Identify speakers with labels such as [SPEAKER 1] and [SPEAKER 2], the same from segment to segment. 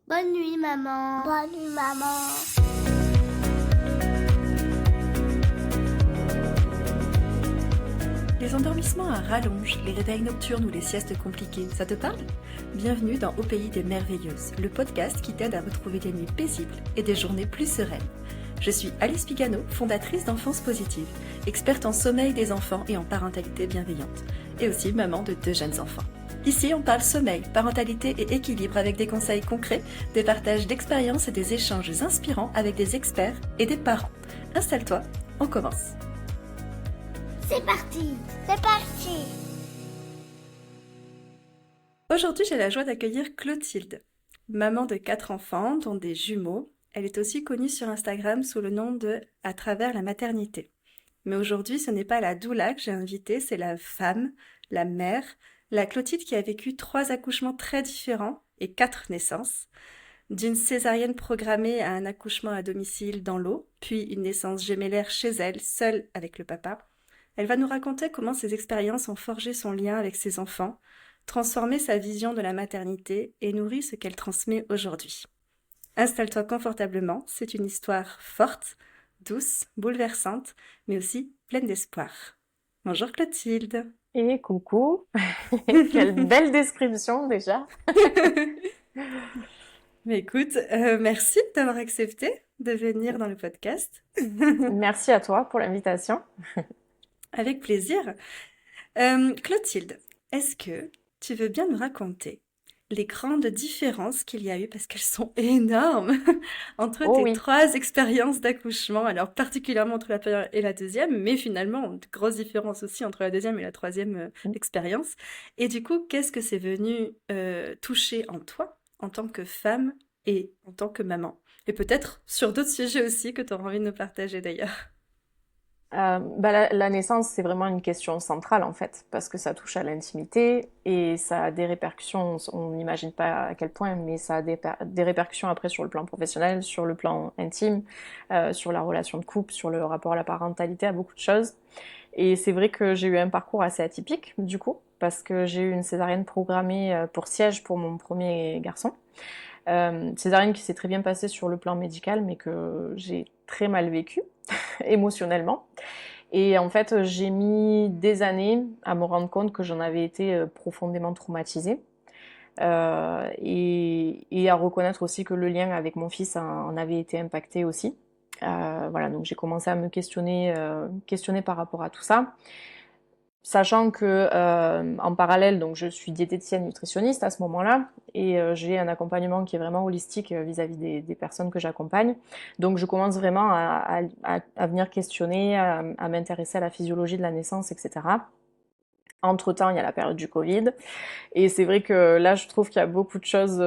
[SPEAKER 1] Bonne nuit, maman. Bonne nuit, maman.
[SPEAKER 2] Les endormissements à rallonge, les réveils nocturnes ou les siestes compliquées, ça te parle ? Bienvenue dans Au pays des merveilleuses, le podcast qui t'aide à retrouver des nuits paisibles et des journées plus sereines. Je suis Alice Pigano, fondatrice d'Enfance Positive, experte en sommeil des enfants et en parentalité bienveillante, et aussi maman de 2 jeunes enfants. Ici, on parle sommeil, parentalité et équilibre avec des conseils concrets, des partages d'expériences et des échanges inspirants avec des experts et des parents. Installe-toi, on commence.
[SPEAKER 1] C'est parti. C'est parti.
[SPEAKER 2] Aujourd'hui, j'ai la joie d'accueillir Clotilde, maman de 4 enfants, dont des jumeaux. Elle est aussi connue sur Instagram sous le nom de « À travers la maternité ». Mais aujourd'hui, ce n'est pas la doula que j'ai invitée, c'est la femme, la mère, la Clotilde qui a vécu 3 accouchements très différents et 4 naissances. D'une césarienne programmée à un accouchement à domicile dans l'eau, puis une naissance gémellaire chez elle, seule avec le papa. Elle va nous raconter comment ces expériences ont forgé son lien avec ses enfants, transformé sa vision de la maternité et nourri ce qu'elle transmet aujourd'hui. Installe-toi confortablement, c'est une histoire forte, douce, bouleversante, mais aussi pleine d'espoir. Bonjour Clotilde.
[SPEAKER 3] Et coucou, quelle belle description déjà.
[SPEAKER 2] Mais écoute, merci d'avoir accepté de venir dans le podcast.
[SPEAKER 3] Merci à toi pour l'invitation.
[SPEAKER 2] Avec plaisir. Clotilde, est-ce que tu veux bien nous raconter les grandes différences qu'il y a eu, parce qu'elles sont énormes, entre
[SPEAKER 3] Oh
[SPEAKER 2] tes
[SPEAKER 3] oui.
[SPEAKER 2] 3 expériences d'accouchement, alors particulièrement entre la première et la deuxième, mais finalement, de grosses différences aussi entre la deuxième et la troisième expérience. Et du coup, qu'est-ce que c'est venu toucher en toi, en tant que femme et en tant que maman? Et peut-être sur d'autres sujets aussi que tu auras envie de nous partager d'ailleurs.
[SPEAKER 3] La naissance, c'est vraiment une question centrale en fait, parce que ça touche à l'intimité et ça a des répercussions, on n'imagine pas à quel point, mais ça a des répercussions après sur le plan professionnel, sur le plan intime, sur la relation de couple, sur le rapport à la parentalité, à beaucoup de choses. Et c'est vrai que j'ai eu un parcours assez atypique du coup, parce que j'ai eu une césarienne programmée pour siège pour mon premier garçon. Césarienne qui s'est très bien passée sur le plan médical, mais que j'ai très mal vécu émotionnellement. Et en fait, j'ai mis des années à me rendre compte que j'en avais été profondément traumatisée. Et à reconnaître aussi que le lien avec mon fils en avait été impacté aussi. Voilà, donc j'ai commencé à me questionner par rapport à tout ça. Sachant que en parallèle, donc je suis diététicienne nutritionniste à ce moment-là, et j'ai un accompagnement qui est vraiment holistique vis-à-vis des personnes que j'accompagne. Donc je commence vraiment à venir questionner, à m'intéresser à la physiologie de la naissance, etc. Entre-temps, il y a la période du Covid. Et c'est vrai que là, je trouve qu'il y a beaucoup de choses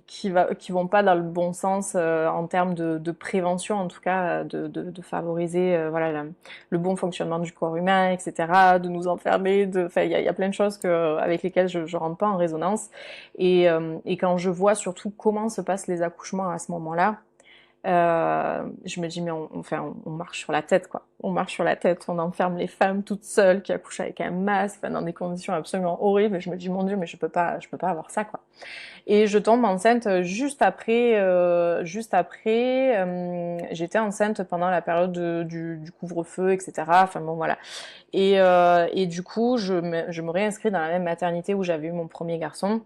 [SPEAKER 3] qui vont pas dans le bon sens en termes de prévention, en tout cas, de favoriser voilà, le bon fonctionnement du corps humain, etc., de nous enfermer. Enfin, il y a plein de choses avec lesquelles je rentre pas en résonance. Et quand je vois surtout comment se passent les accouchements à ce moment-là, je me dis mais on marche sur la tête quoi. On marche sur la tête, on enferme les femmes toutes seules qui accouchent avec un masque, enfin, dans des conditions absolument horribles. Et je me dis mon Dieu mais je peux pas avoir ça quoi. Et je tombe enceinte juste après. J'étais enceinte pendant la période du couvre-feu, etc. Enfin bon voilà. Et du coup je me réinscris dans la même maternité où j'avais eu mon premier garçon.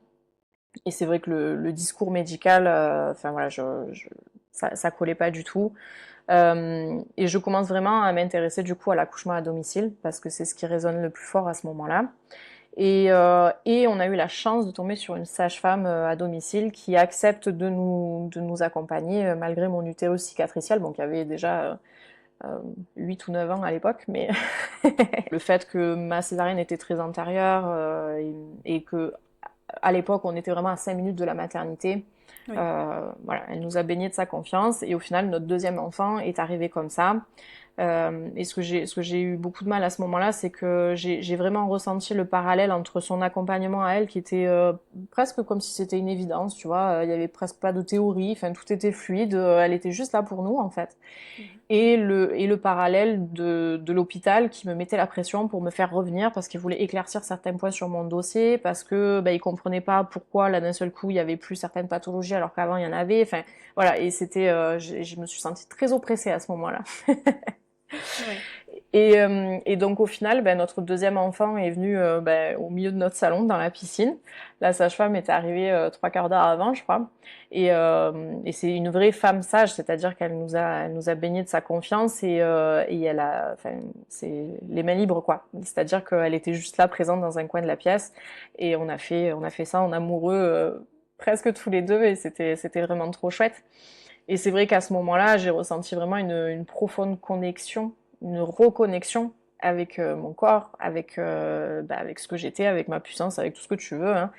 [SPEAKER 3] Et c'est vrai que le discours médical, enfin voilà, ça collait pas du tout. Et je commence vraiment à m'intéresser du coup à l'accouchement à domicile parce que c'est ce qui résonne le plus fort à ce moment-là. Et on a eu la chance de tomber sur une sage-femme à domicile qui accepte de nous accompagner malgré mon utérus cicatriciel, bon qui avait déjà 8 ou 9 ans à l'époque, mais le fait que ma césarienne était très antérieure et que à l'époque, on était vraiment à 5 minutes de la maternité. Oui. Voilà, elle nous a baigné de sa confiance et au final, notre deuxième enfant est arrivé comme ça. Et ce que j'ai eu beaucoup de mal à ce moment-là, c'est que j'ai vraiment ressenti le parallèle entre son accompagnement à elle, qui était presque comme si c'était une évidence, tu vois. Il y avait presque pas de théorie, enfin tout était fluide. Elle était juste là pour nous, en fait. Et le parallèle de l'hôpital qui me mettait la pression pour me faire revenir parce qu'il voulait éclaircir certains points sur mon dossier, parce que il comprenait pas pourquoi là d'un seul coup il y avait plus certaines pathologies chirurgie alors qu'avant il y en avait. Enfin, voilà. Et c'était, je me suis sentie très oppressée à ce moment-là.
[SPEAKER 2] Ouais.
[SPEAKER 3] Et donc au final, ben, notre deuxième enfant est venu ben, au milieu de notre salon, dans la piscine. La sage-femme était arrivée 3/4 d'heure avant, je crois. Et c'est une vraie femme sage, c'est-à-dire elle nous a baigné de sa confiance et elle a, enfin, c'est les mains libres, quoi. C'est-à-dire qu'elle était juste là, présente dans un coin de la pièce, et on a fait ça en amoureux presque tous les deux, et c'était vraiment trop chouette. Et c'est vrai qu'à ce moment-là, j'ai ressenti vraiment une profonde connexion, une reconnexion avec mon corps, avec ce que j'étais, avec ma puissance, avec tout ce que tu veux, hein.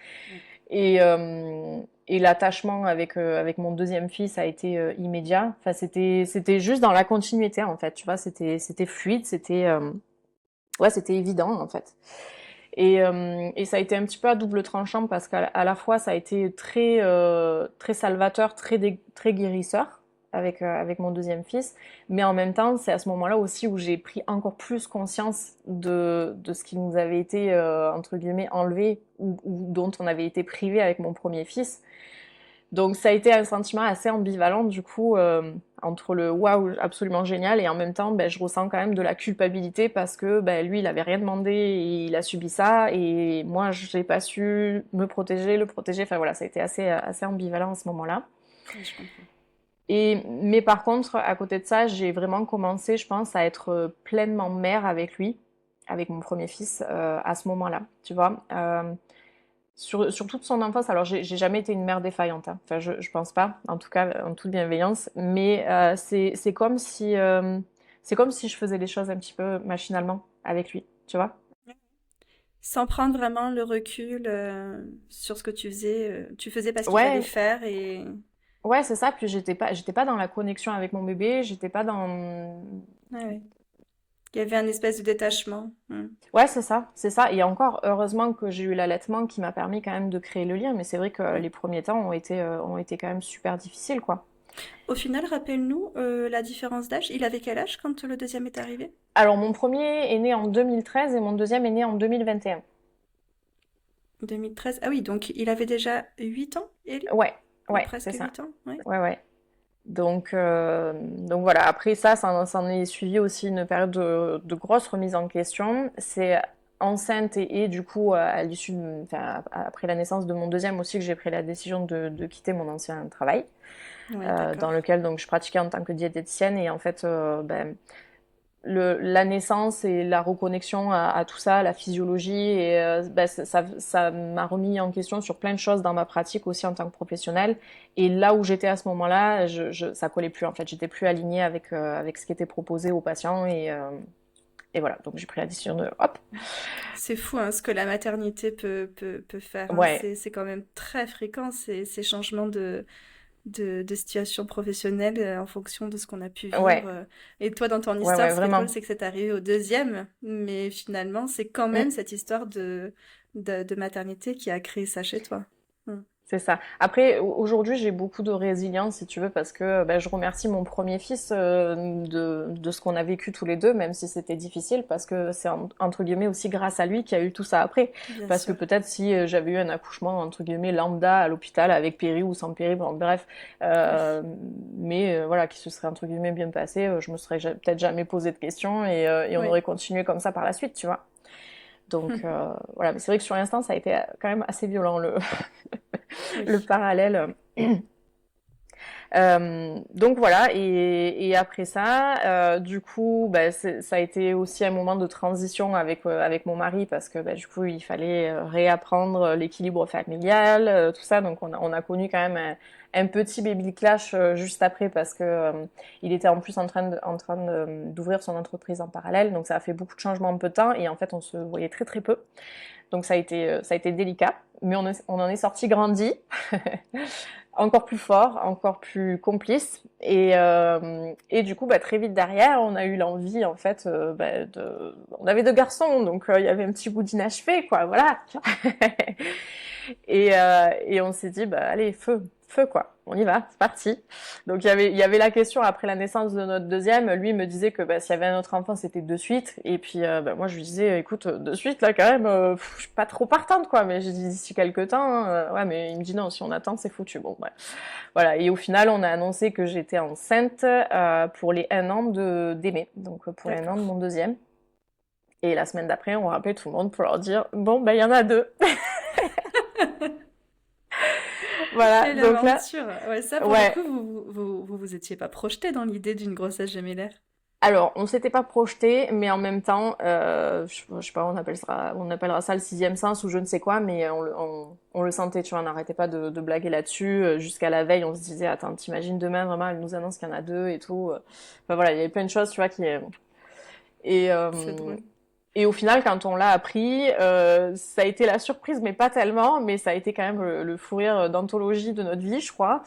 [SPEAKER 3] Et l'attachement avec mon deuxième fils a été immédiat. Enfin, c'était juste dans la continuité, en fait. Tu vois, c'était fluide, c'était évident, en fait. Et ça a été un petit peu à double tranchant parce qu'à la fois ça a été très salvateur, très guérisseur avec mon deuxième fils, mais en même temps c'est à ce moment-là aussi où j'ai pris encore plus conscience de ce qui nous avait été entre guillemets enlevé ou dont on avait été privé avec mon premier fils. Donc ça a été un sentiment assez ambivalent du coup entre le waouh absolument génial et en même temps ben, je ressens quand même de la culpabilité parce que ben, lui il avait rien demandé et il a subi ça et moi j'ai pas su me protéger, le protéger, enfin voilà ça a été assez ambivalent à ce moment-là.
[SPEAKER 2] Ouais, je comprends.
[SPEAKER 3] Mais par contre à côté de ça j'ai vraiment commencé je pense à être pleinement mère avec lui, avec mon premier fils à ce moment-là, tu vois. Sur toute son enfance, alors j'ai jamais été une mère défaillante, hein. Enfin je pense pas, en tout cas en toute bienveillance, mais c'est comme si je faisais les choses un petit peu machinalement avec lui, tu vois.
[SPEAKER 2] Sans prendre vraiment le recul sur ce que tu faisais parce qu'il fallait
[SPEAKER 3] Ouais,
[SPEAKER 2] faire et...
[SPEAKER 3] ouais c'est ça. Puis j'étais pas dans la connexion avec mon bébé, j'étais pas dans.
[SPEAKER 2] Ouais, ouais. Il y avait un espèce de détachement. Mm.
[SPEAKER 3] Ouais c'est ça. Et encore heureusement que j'ai eu l'allaitement qui m'a permis quand même de créer le lien, mais c'est vrai que
[SPEAKER 2] Ouais.
[SPEAKER 3] les premiers temps ont été quand même super difficiles quoi.
[SPEAKER 2] Au final, rappelle-nous la différence d'âge. Il avait quel âge quand le deuxième est arrivé?
[SPEAKER 3] Alors mon premier est né en 2013 et mon deuxième est né en 2021.
[SPEAKER 2] 2013. Ah oui, donc il avait déjà 8 ans, Ellie?
[SPEAKER 3] Ouais,
[SPEAKER 2] Ou
[SPEAKER 3] ouais, c'est
[SPEAKER 2] presque
[SPEAKER 3] ça.
[SPEAKER 2] 8 ans, ouais.
[SPEAKER 3] Ouais, ouais. Donc voilà, après ça, s'en est suivi aussi une période de grosse remise en question. C'est enceinte et du coup, à l'issue, enfin, après la naissance de mon deuxième aussi, que j'ai pris la décision de quitter mon ancien travail,
[SPEAKER 2] Oui, d'accord.
[SPEAKER 3] dans lequel donc je pratiquais en tant que diététicienne et en fait, ben, la naissance et la reconnexion à tout ça, la physiologie, et ben, ça m'a remis en question sur plein de choses dans ma pratique aussi en tant que professionnelle. Et là où j'étais à ce moment-là, ça collait plus en fait. J'étais plus alignée avec ce qui était proposé aux patients et voilà. Donc j'ai pris la décision de hop.
[SPEAKER 2] C'est fou hein, ce que la maternité peut faire. Hein.
[SPEAKER 3] Ouais,
[SPEAKER 2] C'est quand même très fréquent ces changements de situation professionnelle en fonction de ce qu'on a pu vivre.
[SPEAKER 3] ouais,
[SPEAKER 2] Et toi, dans ton histoire,
[SPEAKER 3] ouais,
[SPEAKER 2] ce qui est drôle,
[SPEAKER 3] vraiment.
[SPEAKER 2] c'est que c'est arrivé au deuxième, mais finalement, c'est quand même
[SPEAKER 3] Mm.
[SPEAKER 2] cette histoire de maternité qui a créé ça chez toi. Mm.
[SPEAKER 3] C'est ça. Après, aujourd'hui, j'ai beaucoup de résilience, si tu veux, parce que ben, je remercie mon premier fils de ce qu'on a vécu tous les deux, même si c'était difficile, parce que c'est entre guillemets aussi grâce à lui qu'il y a eu tout ça après.
[SPEAKER 2] Bien
[SPEAKER 3] Parce que
[SPEAKER 2] sûr.
[SPEAKER 3] peut-être si j'avais eu un accouchement entre guillemets lambda à l'hôpital avec péri ou sans péri, bon, bref,
[SPEAKER 2] Oui.
[SPEAKER 3] euh, mais voilà, qui se serait entre guillemets bien passé, je me serais peut-être jamais posé de questions et on
[SPEAKER 2] Oui.
[SPEAKER 3] aurait continué comme ça par la suite, tu vois. Donc voilà, mais c'est vrai que sur l'instant, ça a été quand même assez violent le
[SPEAKER 2] Oui.
[SPEAKER 3] parallèle. Donc voilà, et après ça, du coup, bah, ça a été aussi un moment de transition avec mon mari parce que bah, du coup, il fallait réapprendre l'équilibre familial, tout ça. Donc on a connu quand même un petit baby clash juste après parce que il était en plus d'ouvrir son entreprise en parallèle. Donc ça a fait beaucoup de changements en peu de temps et en fait, on se voyait très très peu. Donc ça a été délicat, mais on en est sorti grandi. Encore plus fort, encore plus complice. Et du coup, bah, très vite derrière, on a eu l'envie, en fait, bah, on avait deux garçons, donc il y avait un petit bout d'inachevé, quoi, voilà. Et on s'est dit, bah, allez, feu, feu quoi, on y va, c'est parti. Donc il y avait la question après la naissance de notre deuxième, lui me disait que s'il y avait un autre enfant c'était de suite, et puis moi je lui disais écoute de suite là quand même, je suis pas trop partante quoi, mais j'ai dit d'ici quelques temps, hein, ouais mais il me dit non si on attend c'est foutu, bon ouais. Voilà, et au final on a annoncé que j'étais enceinte pour les 1 an d'Aimé, donc pour les 1 an de mon deuxième. Et la semaine d'après, on rappelait tout le monde pour leur dire bon, il y en a 2. Voilà,
[SPEAKER 2] Quelle
[SPEAKER 3] donc là.
[SPEAKER 2] aventure! Ouais, ça, pour
[SPEAKER 3] Ouais.
[SPEAKER 2] le coup, vous étiez pas projeté dans l'idée d'une grossesse gémellaire?
[SPEAKER 3] Alors, on s'était pas projeté, mais en même temps, je sais pas, on appellera ça le sixième sens ou je ne sais quoi, mais on le sentait, tu vois, on n'arrêtait pas de blaguer là-dessus. Jusqu'à la veille, on se disait, attends, t'imagines demain, vraiment, elle nous annonce qu'il y en a 2 et tout. Enfin voilà, il y avait plein de choses, tu vois, qui. Et,
[SPEAKER 2] C'est drôle.
[SPEAKER 3] et au final, quand on l'a appris, ça a été la surprise, mais pas tellement, mais ça a été quand même le fou rire d'anthologie de notre vie, je crois.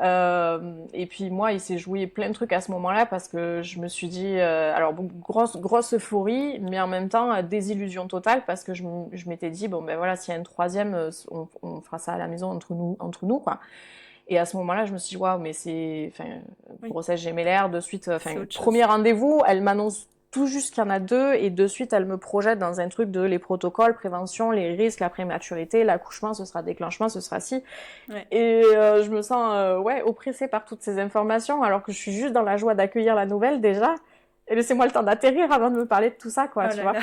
[SPEAKER 3] Et puis moi, il s'est joué plein de trucs à ce moment-là parce que je me suis dit, alors bon, grosse euphorie, mais en même temps désillusion totale parce que je m'étais dit bon ben voilà, s'il y a une troisième, on fera ça à la maison entre nous quoi. Et à ce moment-là, je me suis dit waouh, mais c'est, enfin,
[SPEAKER 2] Oui,
[SPEAKER 3] grossesse gémellaire de suite,
[SPEAKER 2] c'est
[SPEAKER 3] enfin,
[SPEAKER 2] autre chose.
[SPEAKER 3] premier rendez-vous, elle m'annonce tout juste qu'il y en a 2 et de suite elle me projette dans un truc de les protocoles, prévention, les risques, la prématurité, l'accouchement, ce sera déclenchement, ce sera ci.
[SPEAKER 2] Ouais.
[SPEAKER 3] Et je me sens ouais oppressée par toutes ces informations alors que je suis juste dans la joie d'accueillir la nouvelle déjà. Et laissez-moi le temps d'atterrir avant de me parler de tout ça quoi,
[SPEAKER 2] Oh
[SPEAKER 3] tu
[SPEAKER 2] là
[SPEAKER 3] vois.
[SPEAKER 2] là,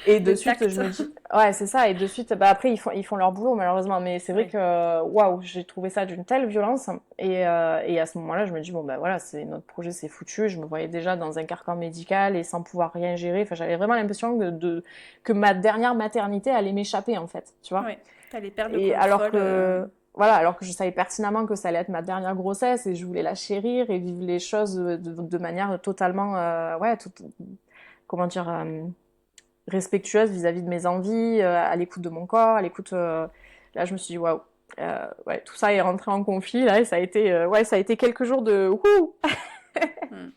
[SPEAKER 3] Et de
[SPEAKER 2] le
[SPEAKER 3] suite
[SPEAKER 2] tact.
[SPEAKER 3] je me dis ouais c'est ça et de suite bah après ils font leur boulot malheureusement mais c'est vrai
[SPEAKER 2] Oui.
[SPEAKER 3] que waouh j'ai trouvé ça d'une telle violence et à ce moment-là je me dis bon ben voilà c'est notre projet c'est foutu je me voyais déjà dans un carcan médical et sans pouvoir rien gérer enfin j'avais vraiment l'impression que ma dernière maternité allait m'échapper en fait tu vois.
[SPEAKER 2] Ouais. T'allais perdre le
[SPEAKER 3] Et alors
[SPEAKER 2] contrôle.
[SPEAKER 3] que voilà, alors que je savais pertinemment que ça allait être ma dernière grossesse et je voulais la chérir et vivre les choses de manière totalement, comment dire, respectueuse vis-à-vis de mes envies, à l'écoute de mon corps, à l'écoute. Là, je me suis dit waouh, ouais, tout ça est rentré en conflit là et ça a été quelques jours de wouh.
[SPEAKER 2] Hmm.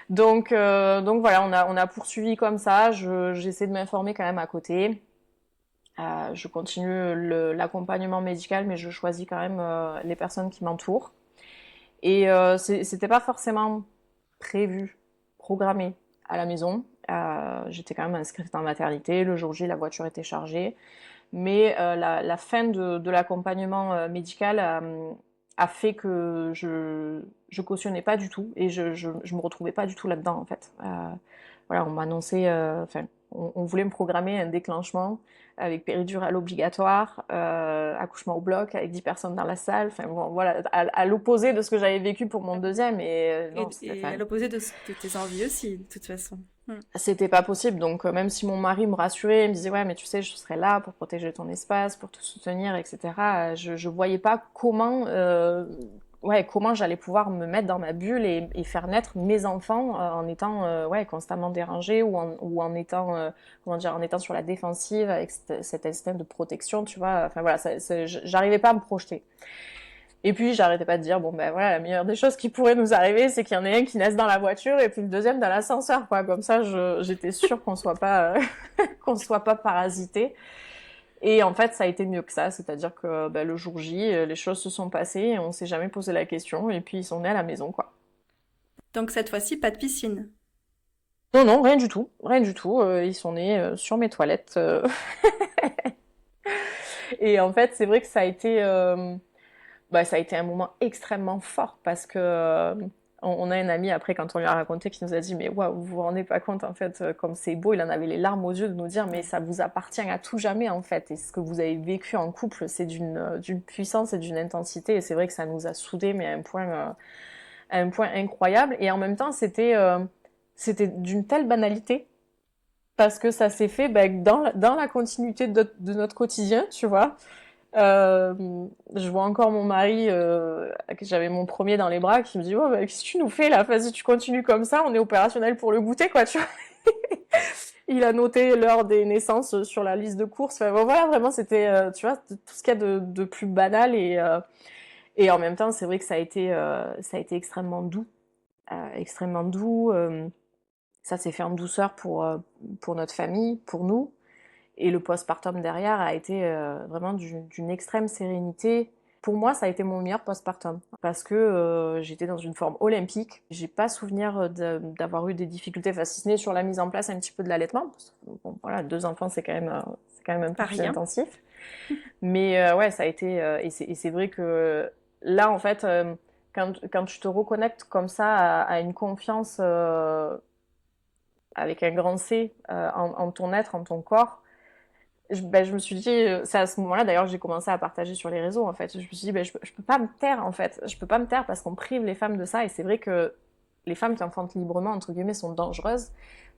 [SPEAKER 3] Donc voilà, on a poursuivi comme ça. J'essaie de m'informer quand même à côté. Je continue l'accompagnement médical, mais je choisis quand même les personnes qui m'entourent. Et c'était pas forcément prévu, programmé à la maison. J'étais quand même inscrite en maternité. Le jour J, la voiture était chargée. Mais la fin de l'accompagnement médical a fait que je cautionnais pas du tout et je me retrouvais pas du tout là-dedans en fait. Voilà, on m'a annoncé, enfin, on voulait me programmer un déclenchement avec péridurale obligatoire, accouchement au bloc avec 10 personnes dans la salle. Enfin bon, voilà, à l'opposé de ce que j'avais vécu pour mon deuxième. Et non,
[SPEAKER 2] Et à l'opposé de tes envies aussi, de toute façon. Hmm.
[SPEAKER 3] c'était pas possible. Donc même si mon mari me rassurait, il me disait ouais, mais tu sais, je serai là pour protéger ton espace, pour te soutenir, etc. Je voyais pas comment. Ouais, comment j'allais pouvoir me mettre dans ma bulle et faire naître mes enfants en étant ouais, constamment dérangée ou en étant comment dire en étant sur la défensive avec cet instinct de protection, tu vois. Enfin voilà, j'arrivais pas à me projeter. Et puis j'arrêtais pas de dire bon ben voilà la meilleure des choses qui pourrait nous arriver c'est qu'il y en ait un qui naisse dans la voiture et puis le deuxième dans l'ascenseur quoi. Comme ça j'étais sûre qu'on soit pas qu'on soit pas parasité. Et en fait, ça a été mieux que ça, c'est-à-dire que bah, le jour J, les choses se sont passées et on s'est jamais posé la question et puis ils sont nés à la maison, quoi.
[SPEAKER 2] Donc cette fois-ci, pas de piscine.
[SPEAKER 3] Non, non, rien du tout, rien du tout. Ils sont nés sur mes toilettes. Et en fait, c'est vrai que ça a été un moment extrêmement fort parce que on a un ami après quand on lui a raconté qui nous a dit mais waouh vous vous rendez pas compte en fait comme c'est beau il en avait les larmes aux yeux de nous dire mais
[SPEAKER 2] Ouais.
[SPEAKER 3] ça vous appartient à tout jamais en fait et ce que vous avez vécu en couple c'est d'une puissance et d'une intensité et c'est vrai que ça nous a soudés mais à un point incroyable et en même temps c'était d'une telle banalité parce que ça s'est fait dans la continuité de notre quotidien tu vois. Je vois encore mon mari, que j'avais mon premier dans les bras, qui me dit oh, bah, qu'est-ce que tu nous fais là? Vas-y, tu continues comme ça, on est opérationnel pour le goûter, quoi, tu vois. Il a noté l'heure des naissances sur la liste de courses. Enfin, bon, voilà, vraiment, c'était, tu vois, tout ce qu'il y a de plus banal et en même temps, c'est vrai que ça a été extrêmement doux. Ça s'est fait en douceur pour notre famille, pour nous. Et le postpartum derrière a été vraiment d'une extrême sérénité Pour moi, ça a été mon meilleur postpartum parce que j'étais dans une forme olympique. J'ai pas souvenir d'avoir eu des difficultés, enfin, si ce n'est sur la mise en place un petit peu de l'allaitement. Parce que, bon, voilà, 2 enfants, c'est quand même un peu
[SPEAKER 2] Pas
[SPEAKER 3] plus
[SPEAKER 2] rien.
[SPEAKER 3] intensif. Mais ouais, ça a été. Et c'est vrai que là, en fait, quand tu te reconnectes comme ça à une confiance avec un grand C en ton être, en ton corps, je me suis dit, c'est à ce moment-là d'ailleurs que j'ai commencé à partager sur les réseaux en fait. Je me suis dit, je peux pas me taire en fait. Je peux pas me taire parce qu'on prive les femmes de ça. Et c'est vrai que les femmes qui enfantent librement, entre guillemets, sont dangereuses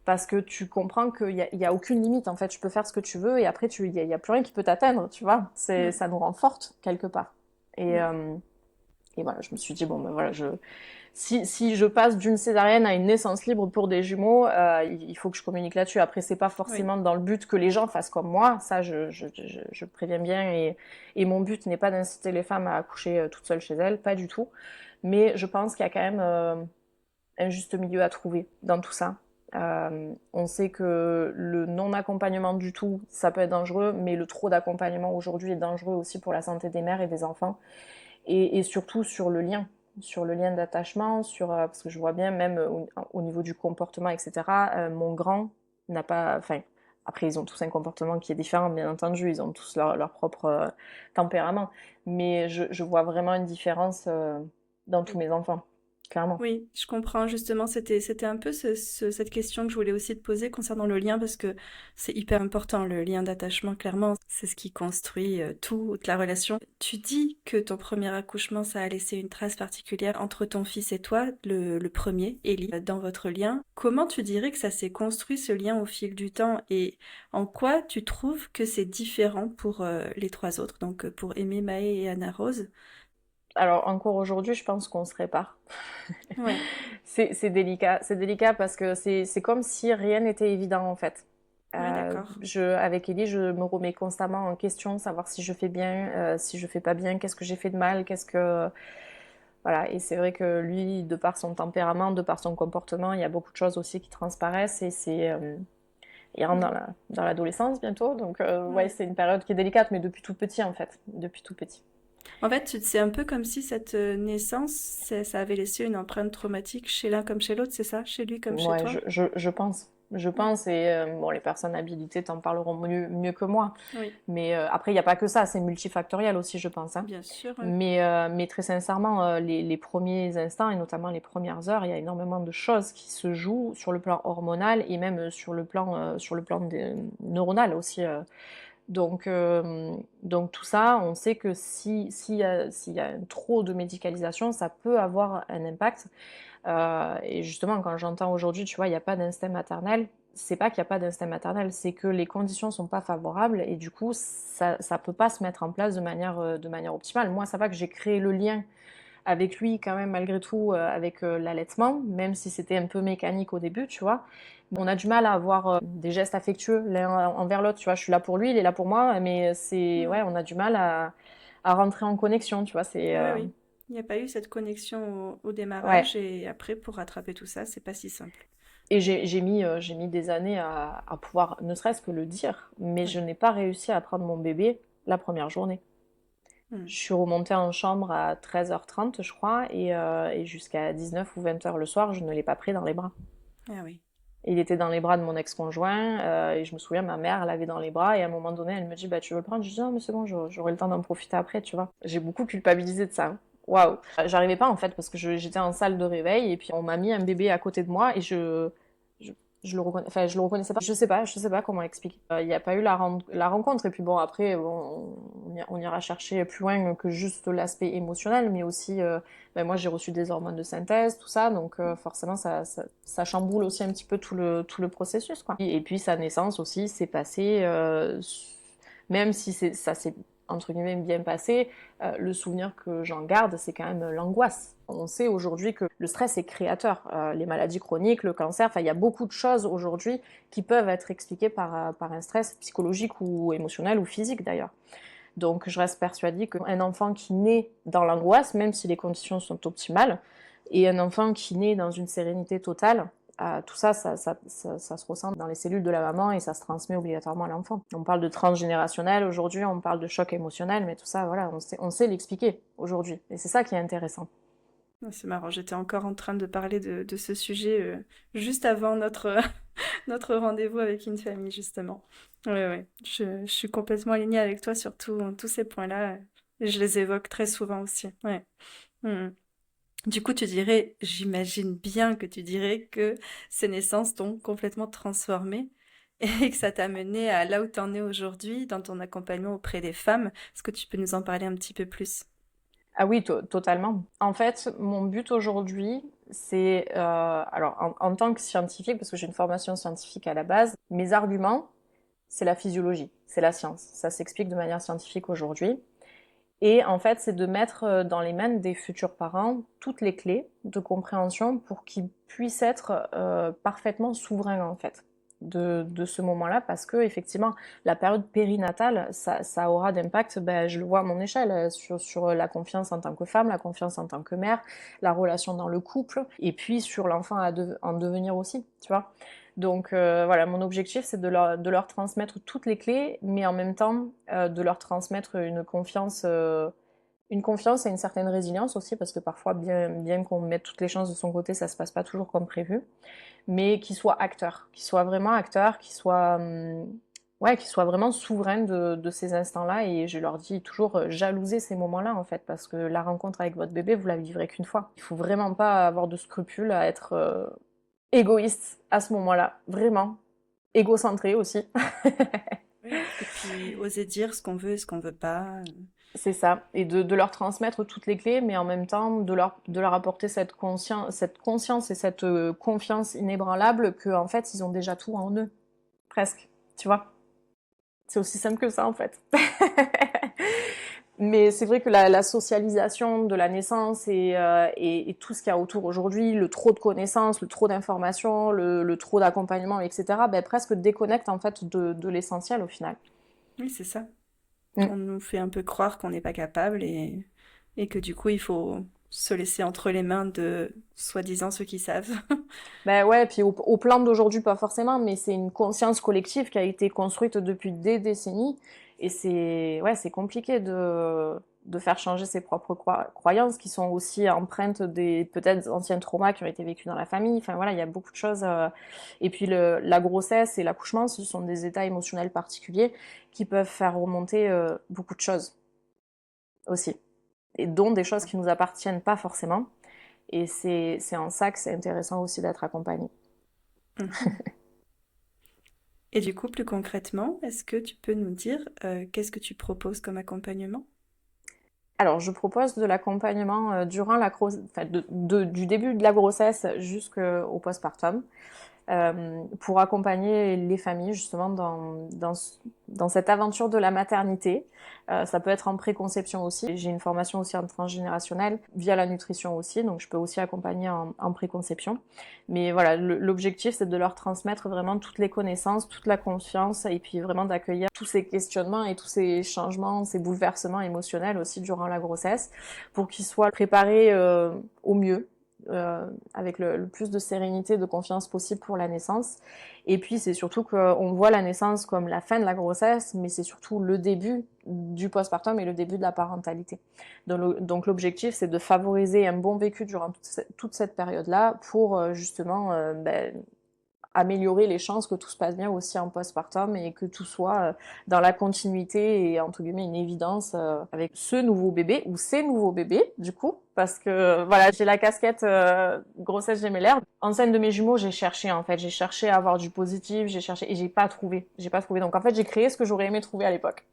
[SPEAKER 3] parce que tu comprends qu'il y a aucune limite en fait. Tu peux faire ce que tu veux et après, il y a plus rien qui peut t'atteindre, tu vois. Ça nous rend fortes quelque part. Et voilà, je me suis dit, bon, ben voilà, si je passe d'une césarienne à une naissance libre pour des jumeaux, il faut que je communique là-dessus. Après, c'est pas forcément dans le but que les gens fassent comme moi. Ça, je préviens bien. Et mon but n'est pas d'inciter les femmes à accoucher toutes seules chez elles, pas du tout. Mais je pense qu'il y a quand même un juste milieu à trouver dans tout ça. On sait que le non-accompagnement du tout, ça peut être dangereux, mais le trop d'accompagnement aujourd'hui est dangereux aussi pour la santé des mères et des enfants. Et surtout sur le lien d'attachement, parce que je vois bien même au niveau du comportement, etc. Mon grand n'a pas, enfin, après ils ont tous un comportement qui est différent, bien entendu, ils ont tous leur propre tempérament, mais je vois vraiment une différence dans tous mes enfants, clairement.
[SPEAKER 2] Oui, je comprends. Justement, c'était un peu cette question que je voulais aussi te poser concernant le lien, parce que c'est hyper important, le lien d'attachement, clairement. C'est ce qui construit toute la relation. Tu dis que ton premier accouchement, ça a laissé une trace particulière entre ton fils et toi, le premier, Élie, dans votre lien. Comment tu dirais que ça s'est construit, ce lien, au fil du temps, et en quoi tu trouves que c'est différent pour les 3 autres, donc pour Aimé, Maë et Anna Rose?
[SPEAKER 3] Alors encore aujourd'hui, je pense qu'on se répare.
[SPEAKER 2] Ouais,
[SPEAKER 3] C'est délicat parce que c'est comme si rien n'était évident en fait.
[SPEAKER 2] ouais, d'accord.
[SPEAKER 3] Avec Ellie, je me remets constamment en question, savoir si je fais bien, si je fais pas bien, qu'est-ce que j'ai fait de mal, voilà. Et c'est vrai que lui, de par son tempérament, de par son comportement, il y a beaucoup de choses aussi qui transparaissent et il rentre dans l'adolescence bientôt, donc ouais,
[SPEAKER 2] Ouais.
[SPEAKER 3] c'est une période qui est délicate, mais depuis tout petit en fait, depuis tout petit.
[SPEAKER 2] En fait, c'est un peu comme si cette naissance, ça avait laissé une empreinte traumatique chez l'un comme chez l'autre, c'est ça? Chez lui comme chez
[SPEAKER 3] Ouais,
[SPEAKER 2] toi?
[SPEAKER 3] je pense. Je
[SPEAKER 2] Ouais.
[SPEAKER 3] pense, et bon, les personnes habilitées t'en parleront mieux que moi.
[SPEAKER 2] Oui,
[SPEAKER 3] Mais après, il n'y a pas que ça, c'est multifactoriel aussi, je pense, hein.
[SPEAKER 2] bien sûr. Ouais.
[SPEAKER 3] Mais très sincèrement, les premiers instants, et notamment les premières heures, il y a énormément de choses qui se jouent sur le plan hormonal et même sur le plan neuronal aussi. Donc tout ça, on sait que s'il y a trop de médicalisation, ça peut avoir un impact. Et justement, quand j'entends aujourd'hui, tu vois, il n'y a pas d'instinct maternel, c'est pas qu'il n'y a pas d'instinct maternel, c'est que les conditions sont pas favorables et du coup, ça peut pas se mettre en place de manière optimale. Moi, ça va que j'ai créé le lien avec lui quand même malgré tout avec l'allaitement, même si c'était un peu mécanique au début, tu vois. On a du mal à avoir des gestes affectueux l'un envers l'autre, tu vois. Je suis là pour lui, il est là pour moi, mais ouais,
[SPEAKER 2] Hmm.
[SPEAKER 3] on a du mal à rentrer en connexion, tu vois.
[SPEAKER 2] Oui, oui. Il n'y a pas eu cette connexion au
[SPEAKER 3] Ouais.
[SPEAKER 2] démarrage et après, pour rattraper tout ça, c'est pas si simple.
[SPEAKER 3] Et j'ai mis des années à pouvoir ne serait-ce que le dire, mais je
[SPEAKER 2] Oui.
[SPEAKER 3] n'ai pas réussi à prendre mon bébé la première journée.
[SPEAKER 2] Hmm.
[SPEAKER 3] Je suis remontée en chambre à 13h30, je crois, et jusqu'à 19 ou 20h le soir, je ne l'ai pas pris dans les bras.
[SPEAKER 2] Ah oui.
[SPEAKER 3] Il était dans les bras de mon ex-conjoint, et je me souviens, ma mère l'avait dans les bras, et à un moment donné, elle me dit, bah tu veux le prendre? Je dis, non, mais c'est bon, j'aurai le temps d'en profiter après, tu vois. J'ai beaucoup culpabilisé de ça, hein. Waouh! J'arrivais pas en fait, parce que j'étais en salle de réveil, et puis on m'a mis un bébé à côté de moi, et je, enfin, je le reconnaissais pas. Je sais pas comment expliquer. Il n'y a pas eu la rencontre, et puis bon, après, bon, on ira chercher plus loin que juste l'aspect émotionnel, mais aussi, ben, moi j'ai reçu des hormones de synthèse, tout ça, donc forcément ça chamboule aussi un petit peu tout le processus, quoi. Et puis sa naissance aussi s'est passée, même si ça s'est entre guillemets bien passé, le souvenir que j'en garde, c'est quand même l'angoisse. On sait aujourd'hui que le stress est créateur. Les maladies chroniques, le cancer, enfin il y a beaucoup de choses aujourd'hui qui peuvent être expliquées par un stress psychologique ou émotionnel ou physique d'ailleurs. Donc je reste persuadée qu'un enfant qui naît dans l'angoisse, même si les conditions sont optimales, et un enfant qui naît dans une sérénité totale, Tout ça, ça se ressent dans les cellules de la maman et ça se transmet obligatoirement à l'enfant. On parle de transgénérationnel aujourd'hui, on parle de choc émotionnel, mais tout ça, voilà, on sait l'expliquer aujourd'hui. Et c'est ça qui est intéressant.
[SPEAKER 2] C'est marrant, j'étais encore en train de parler de ce sujet juste avant notre, notre rendez-vous avec une famille, justement. Oui, oui, je suis complètement alignée avec toi sur tous ces points-là. Et je les évoque très souvent aussi. Ouais. Mhm. Du coup, j'imagine bien que tu dirais que ces naissances t'ont complètement transformée et que ça t'a mené à là où t'en es aujourd'hui dans ton accompagnement auprès des femmes. Est-ce que tu peux nous en parler un petit peu plus?
[SPEAKER 3] Ah oui, totalement. En fait, mon but aujourd'hui, c'est, alors en tant que scientifique, parce que j'ai une formation scientifique à la base, mes arguments, c'est la physiologie, c'est la science. Ça s'explique de manière scientifique aujourd'hui. Et en fait, c'est de mettre dans les mains des futurs parents toutes les clés de compréhension pour qu'ils puissent être parfaitement souverains en fait de ce moment-là, parce que effectivement, la période périnatale, ça aura d'impact, ben, je le vois à mon échelle, sur la confiance en tant que femme, la confiance en tant que mère, la relation dans le couple, et puis sur l'enfant en devenir aussi, tu vois. Donc voilà, mon objectif, c'est de leur transmettre toutes les clés, mais en même temps de leur transmettre une confiance et une certaine résilience aussi, parce que parfois, bien qu'on mette toutes les chances de son côté, ça se passe pas toujours comme prévu, mais qu'ils soient vraiment acteurs, qu'ils soient vraiment souverains de ces instants-là. Et je leur dis toujours, jalouser ces moments-là, en fait, parce que la rencontre avec votre bébé, vous la vivrez qu'une fois. Il faut vraiment pas avoir de scrupules à être égoïste à ce moment-là, vraiment. Égocentré aussi.
[SPEAKER 2] Oui. Et puis oser dire ce qu'on veut et ce qu'on veut pas.
[SPEAKER 3] C'est ça, et de leur transmettre toutes les clés, mais en même temps de leur apporter cette conscience et cette confiance inébranlable que en fait ils ont déjà tout en eux, presque, tu vois. C'est aussi simple que ça en fait. Mais c'est vrai que la socialisation de la naissance et tout ce qu'il y a autour aujourd'hui, le trop de connaissances, le trop d'informations, le trop d'accompagnement, etc., ben, presque déconnecte en fait de l'essentiel au final.
[SPEAKER 2] Oui, c'est ça.
[SPEAKER 3] Mm.
[SPEAKER 2] On nous fait un peu croire qu'on n'est pas capable et que du coup, il faut se laisser entre les mains de soi-disant ceux qui savent.
[SPEAKER 3] Ben ouais, puis au plan d'aujourd'hui, pas forcément, mais c'est une conscience collective qui a été construite depuis des décennies. Et c'est compliqué de faire changer ses propres croyances qui sont aussi empreintes des peut-être anciens traumas qui ont été vécus dans la famille. Enfin voilà, il y a beaucoup de choses. Et puis la grossesse et l'accouchement, ce sont des états émotionnels particuliers qui peuvent faire remonter beaucoup de choses aussi. Et dont des choses qui nous appartiennent pas forcément. Et c'est en ça que c'est intéressant aussi d'être accompagné.
[SPEAKER 2] Mhm. Et du coup, plus concrètement, est-ce que tu peux nous dire qu'est-ce que tu proposes comme accompagnement?
[SPEAKER 3] Alors, je propose de l'accompagnement durant la grossesse, enfin, du début de la grossesse jusqu'au postpartum. Pour accompagner les familles justement dans cette aventure de la maternité. Ça peut être en préconception aussi. J'ai une formation aussi en transgénérationnel via la nutrition aussi, donc je peux aussi accompagner en préconception. Mais voilà, l'objectif c'est de leur transmettre vraiment toutes les connaissances, toute la confiance et puis vraiment d'accueillir tous ces questionnements et tous ces changements, ces bouleversements émotionnels aussi durant la grossesse pour qu'ils soient préparés au mieux avec le plus de sérénité et de confiance possible pour la naissance. Et puis c'est surtout qu'on voit la naissance comme la fin de la grossesse, mais c'est surtout le début du postpartum et le début de la parentalité. Donc l'objectif c'est de favoriser un bon vécu durant toute cette période-là pour justement améliorer les chances que tout se passe bien aussi en postpartum et que tout soit dans la continuité et entre guillemets une évidence avec ce nouveau bébé ou ces nouveaux bébés du coup parce que voilà j'ai la casquette grossesse gémellaire. Enceinte de mes jumeaux j'ai cherché en fait, j'ai cherché à avoir du positif, j'ai cherché et j'ai pas trouvé donc en fait j'ai créé ce que j'aurais aimé trouver à l'époque.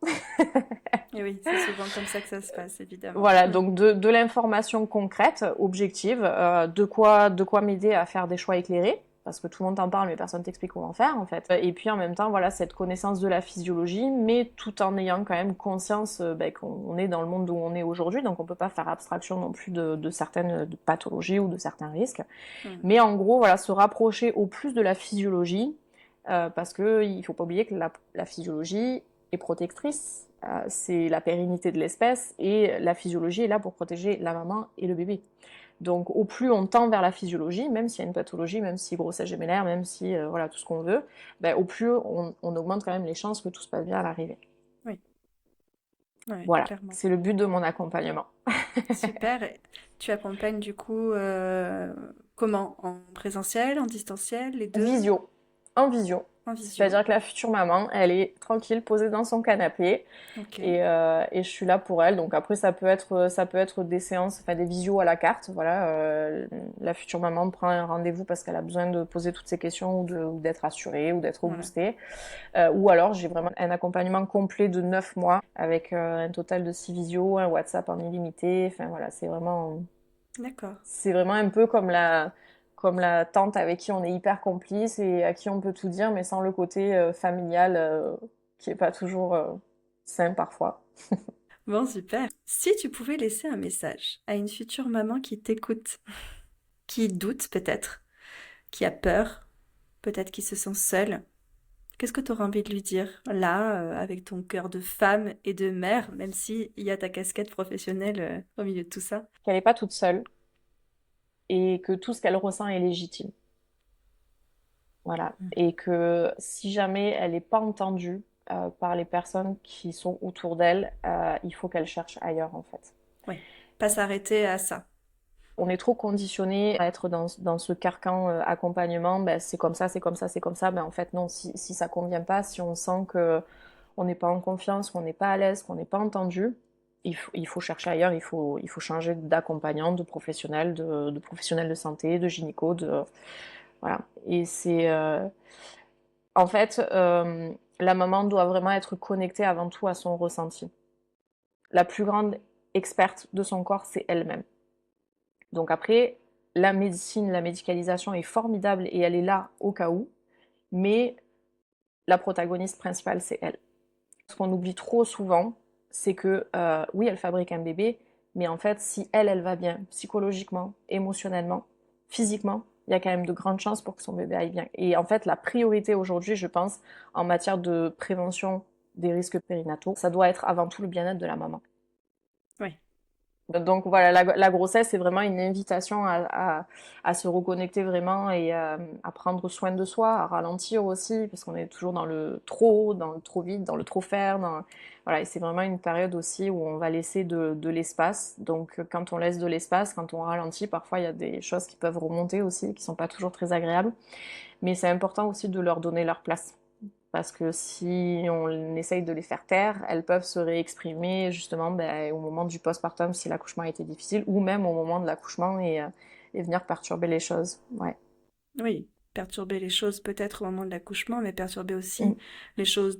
[SPEAKER 2] Et oui, c'est souvent comme ça que ça se passe, évidemment.
[SPEAKER 3] Voilà, donc de l'information concrète, objective, de quoi m'aider à faire des choix éclairés, parce que tout le monde t'en parle, mais personne t'explique comment faire, en fait. Et puis en même temps, voilà, cette connaissance de la physiologie, mais tout en ayant quand même conscience qu'on est dans le monde où on est aujourd'hui, donc on peut pas faire abstraction non plus de certaines pathologies ou de certains risques. Mais en gros, voilà, se rapprocher au plus de la physiologie, parce que il faut pas oublier que la physiologie est protectrice c'est la pérennité de l'espèce, et la physiologie est là pour protéger la maman et le bébé. Donc au plus on tend vers la physiologie, même s'il y a une pathologie, même si grossesse gémellaire, même si voilà tout ce qu'on veut, au plus on augmente quand même les chances que tout se passe bien à l'arrivée.
[SPEAKER 2] Oui, ouais,
[SPEAKER 3] Voilà,
[SPEAKER 2] clairement.
[SPEAKER 3] c'est le but de mon accompagnement.
[SPEAKER 2] Super. Et tu accompagnes du coup comment? En présentiel, en distanciel, les deux?
[SPEAKER 3] Visio, en visio.
[SPEAKER 2] En visio.
[SPEAKER 3] C'est-à-dire que la future maman, elle est tranquille, posée dans son canapé,
[SPEAKER 2] Ok.
[SPEAKER 3] et je suis là pour elle. Donc après, ça peut être des séances, enfin des visios à la carte. Voilà, la future maman prend un rendez-vous parce qu'elle a besoin de poser toutes ses questions, ou d'être assurée, ou d'être
[SPEAKER 2] Voilà.
[SPEAKER 3] boostée. Ou alors, j'ai vraiment un accompagnement complet de 9 mois avec un total de 6 visios, un WhatsApp en illimité. Enfin voilà,
[SPEAKER 2] D'accord.
[SPEAKER 3] c'est vraiment un peu comme la tante avec qui on est hyper complice et à qui on peut tout dire, mais sans le côté familial qui est pas toujours sain parfois.
[SPEAKER 2] Bon, super. Si tu pouvais laisser un message à une future maman qui t'écoute, qui doute peut-être, qui a peur, peut-être qui se sent seule, qu'est-ce que tu aurais envie de lui dire là, avec ton cœur de femme et de mère, même si il y a ta casquette professionnelle au milieu de tout ça?
[SPEAKER 3] Qu'elle n'est pas toute seule et que tout ce qu'elle ressent est légitime. Voilà. Et que si jamais elle n'est pas entendue par les personnes qui sont autour d'elle, il faut qu'elle cherche ailleurs en fait.
[SPEAKER 2] Oui, pas s'arrêter à ça.
[SPEAKER 3] On est trop conditionné à être dans ce carcan accompagnement, c'est comme ça, c'est comme ça, c'est comme ça. En fait, non, si ça convient pas, si on sent que on n'est pas en confiance, qu'on n'est pas à l'aise, qu'on n'est pas entendu, il faut chercher ailleurs, il faut changer d'accompagnant, de professionnel, de professionnel de santé, de gynéco, voilà. Et c'est en fait, la maman doit vraiment être connectée avant tout à son ressenti. La plus grande experte de son corps, c'est elle-même. Donc après, la médecine, la médicalisation est formidable et elle est là au cas où, mais la protagoniste principale, c'est elle. Ce qu'on oublie trop souvent, c'est que oui, elle fabrique un bébé, mais en fait, si elle va bien, psychologiquement, émotionnellement, physiquement, il y a quand même de grandes chances pour que son bébé aille bien. Et en fait, la priorité aujourd'hui, je pense, en matière de prévention des risques périnataux, ça doit être avant tout le bien-être de la maman.
[SPEAKER 2] Oui.
[SPEAKER 3] Donc voilà, la grossesse, c'est vraiment une invitation à se reconnecter vraiment et à prendre soin de soi, à ralentir aussi, parce qu'on est toujours dans le trop, dans le trop vite, dans le trop faire. Voilà, et c'est vraiment une période aussi où on va laisser de l'espace. Donc quand on laisse de l'espace, quand on ralentit, parfois il y a des choses qui peuvent remonter aussi, qui sont pas toujours très agréables. Mais c'est important aussi de leur donner leur place. Parce que si on essaye de les faire taire, elles peuvent se réexprimer justement au moment du postpartum si l'accouchement a été difficile, ou même au moment de l'accouchement et venir perturber les choses. Ouais.
[SPEAKER 2] Oui, perturber les choses peut-être au moment de l'accouchement, mais perturber aussi
[SPEAKER 3] Mm.
[SPEAKER 2] les choses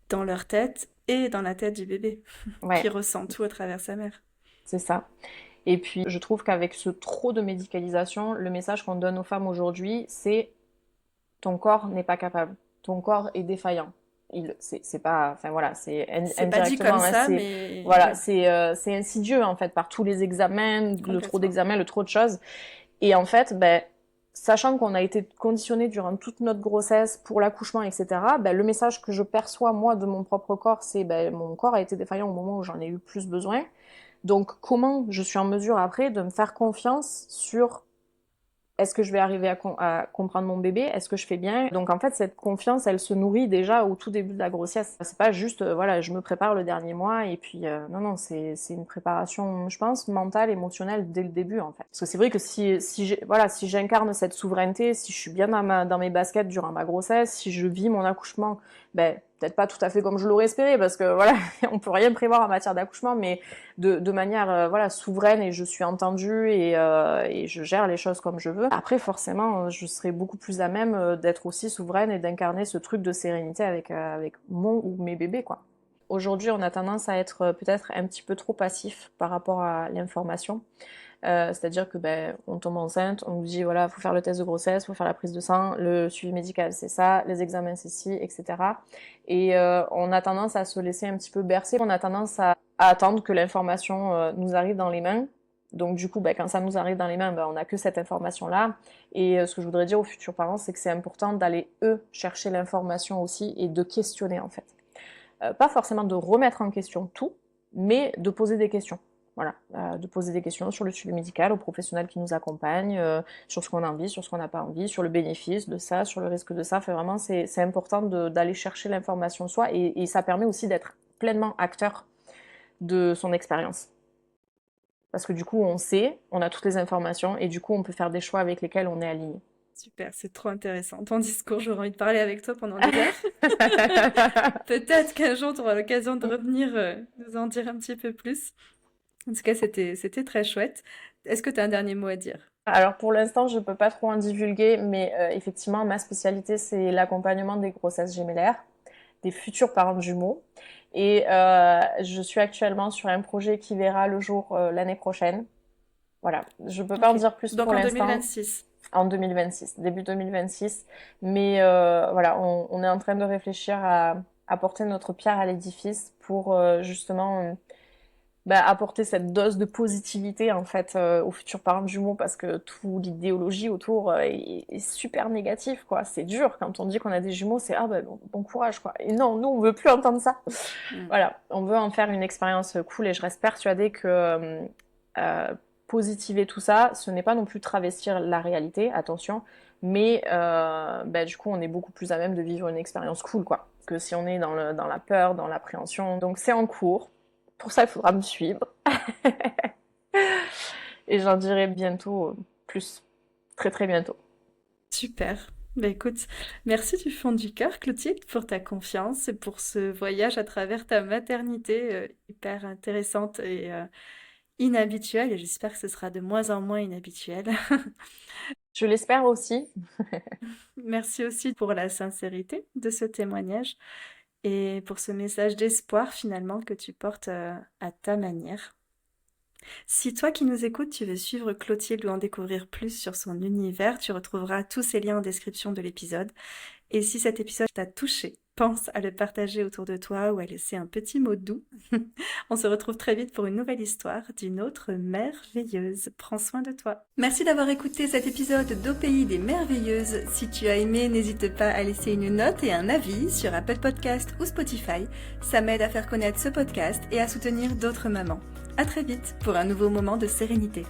[SPEAKER 2] dans leur tête et dans la tête du bébé, qui
[SPEAKER 3] Ouais,
[SPEAKER 2] ressent tout à travers sa mère.
[SPEAKER 3] c'est ça. Et puis je trouve qu'avec ce trop de médicalisation, le message qu'on donne aux femmes aujourd'hui, c'est ton corps n'est pas capable, ton corps est défaillant. C'est pas, enfin voilà, c'est
[SPEAKER 2] C'est pas dit
[SPEAKER 3] indirectement,
[SPEAKER 2] comme
[SPEAKER 3] hein,
[SPEAKER 2] ça,
[SPEAKER 3] c'est
[SPEAKER 2] mais
[SPEAKER 3] voilà,
[SPEAKER 2] oui,
[SPEAKER 3] c'est insidieux en fait par tous les examens, le trop
[SPEAKER 2] complètement.
[SPEAKER 3] d'examens, le trop de choses. Et en fait, sachant qu'on a été conditionné durant toute notre grossesse pour l'accouchement, etc., le message que je perçois moi de mon propre corps, c'est mon corps a été défaillant au moment où j'en ai eu plus besoin. Donc comment je suis en mesure après de me faire confiance sur est-ce que je vais arriver à comprendre mon bébé? Est-ce que je fais bien? Donc en fait, cette confiance, elle se nourrit déjà au tout début de la grossesse. C'est pas juste, voilà, je me prépare le dernier mois et puis non, c'est une préparation, je pense, mentale, émotionnelle dès le début en fait. Parce que c'est vrai que si j'incarne cette souveraineté, si je suis bien dans mes baskets durant ma grossesse, si je vis mon accouchement, peut-être pas tout à fait comme je l'aurais espéré parce que voilà, on peut rien prévoir en matière d'accouchement, mais de manière voilà souveraine et je suis entendue et je gère les choses comme je veux. Après forcément je serai beaucoup plus à même d'être aussi souveraine et d'incarner ce truc de sérénité avec mon ou mes bébés quoi. Aujourd'hui on a tendance à être peut-être un petit peu trop passif par rapport à l'information. C'est-à-dire que on tombe enceinte, on nous dit voilà, faut faire le test de grossesse, faut faire la prise de sang, le suivi médical c'est ça, les examens c'est ci, etc. Et on a tendance à se laisser un petit peu bercer, on a tendance à attendre que l'information nous arrive dans les mains. Donc du coup, quand ça nous arrive dans les mains, on n'a que cette information-là. Et ce que je voudrais dire aux futurs parents, c'est que c'est important d'aller eux chercher l'information aussi et de questionner en fait. pas forcément de remettre en question tout, mais de poser des questions. Voilà, de poser des questions sur le suivi médical aux professionnels qui nous accompagnent, sur ce qu'on a envie, sur ce qu'on n'a pas envie, sur le bénéfice de ça, sur le risque de ça. Enfin, vraiment, c'est important d'aller chercher l'information soi et ça permet aussi d'être pleinement acteur de son expérience. Parce que du coup, on sait, on a toutes les informations et du coup, on peut faire des choix avec lesquels on est aligné.
[SPEAKER 2] Super, c'est trop intéressant. Ton discours, j'aurais envie de parler avec toi pendant des heures. Peut-être qu'un jour, tu auras l'occasion de revenir nous en dire un petit peu plus. En tout cas, c'était très chouette. Est-ce que tu as un dernier mot à dire?
[SPEAKER 3] Alors pour l'instant, je peux pas trop en divulguer, mais effectivement, ma spécialité, c'est l'accompagnement des grossesses gémellaires, des futurs parents de jumeaux. Et je suis actuellement sur un projet qui verra le jour l'année prochaine. Voilà, je peux pas en dire plus
[SPEAKER 2] Donc
[SPEAKER 3] pour
[SPEAKER 2] en
[SPEAKER 3] l'instant.
[SPEAKER 2] 2026.
[SPEAKER 3] En 2026, début 2026. Mais voilà, on est en train de réfléchir à porter notre pierre à l'édifice pour justement apporter cette dose de positivité en fait aux futurs parents de jumeaux parce que toute l'idéologie autour est super négative quoi. C'est dur quand on dit qu'on a des jumeaux, c'est bon courage quoi. Et non, nous on veut plus entendre ça. Voilà, on veut en faire une expérience cool et je reste persuadée que positiver tout ça, ce n'est pas non plus travestir la réalité, attention, mais du coup on est beaucoup plus à même de vivre une expérience cool quoi, que si on est dans la peur, dans l'appréhension. Donc c'est en cours. Pour ça, il faudra me suivre. Et j'en dirai bientôt plus. Très très bientôt.
[SPEAKER 2] Super. Écoute, merci du fond du cœur, Clotilde, pour ta confiance et pour ce voyage à travers ta maternité hyper intéressante et inhabituelle. Et j'espère que ce sera de moins en moins inhabituel.
[SPEAKER 3] Je l'espère aussi.
[SPEAKER 2] Merci aussi pour la sincérité de ce témoignage. Et pour ce message d'espoir finalement que tu portes à ta manière. Si toi qui nous écoutes, tu veux suivre Clotilde ou en découvrir plus sur son univers, tu retrouveras tous ces liens en description de l'épisode. Et si cet épisode t'a touché, pense à le partager autour de toi ou à laisser un petit mot doux. On se retrouve très vite pour une nouvelle histoire d'une autre merveilleuse. Prends soin de toi. Merci d'avoir écouté cet épisode d'Au Pays des Merveilleuses. Si tu as aimé, n'hésite pas à laisser une note et un avis sur Apple Podcast ou Spotify. Ça m'aide à faire connaître ce podcast et à soutenir d'autres mamans. À très vite pour un nouveau moment de sérénité.